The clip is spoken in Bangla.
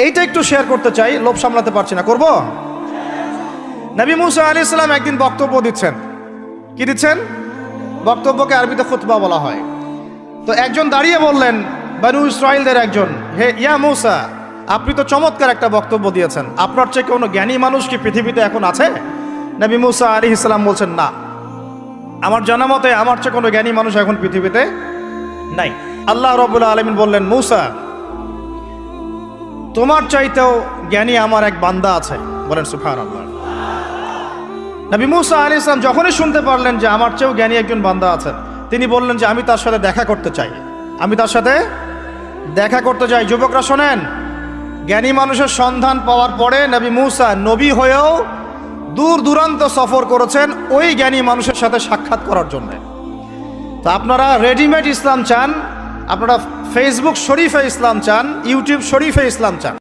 এইটা একটু শেয়ার করতে চাই, লোভ সামলাতে পারছি না, করব। নবী মুসা আলাইহিস সালাম একদিন বক্তব্য দিচ্ছেন। কি দিচ্ছেন? বক্তব্যকে আরবিতে খুতবা বলা হয়। তো একজন দাঁড়িয়ে বললেন, বনু ইসরাইলদের একজন, হে ইয়া মুসা, আপনি তো চমৎকার একটা বক্তব্য দিয়েছেন, আপনার চেয়ে কোনো জ্ঞানী মানুষ কি পৃথিবীতে এখন আছে? নবী মুসা আলাইহিস সালাম বলছেন, না, আমার জানা মতে আমার চেয়ে কোনো জ্ঞানী মানুষ এখন পৃথিবীতে নাই। আল্লাহ রাব্বুল আলামিন বললেন, মুসা, তোমার চাইতেও জ্ঞানী আমার এক বান্দা আছে। বলেন সুবহানাল্লাহ। নবী মুসা আলাইহিস সালাম যখনই শুনতে পারলেন যে আমার চেয়েও জ্ঞানী একজন বান্দা আছেন, তিনি বললেন যে আমি তার সাথে দেখা করতে চাই, আমি তার সাথে দেখা করতে চাই। যুবকরা শোনেন, জ্ঞানী মানুষের সন্ধান পাওয়ার পরে নবী মুসা নবী হয়েও দূর দূরান্ত সফর করেছেন ওই জ্ঞানী মানুষের সাথে সাক্ষাৎ করার জন্য। তো আপনারা রেডিমেড ইসলাম চান, আপনারা ফেসবুক শরীফে ইসলাম চান, ইউটিউব শরীফে ইসলাম চান।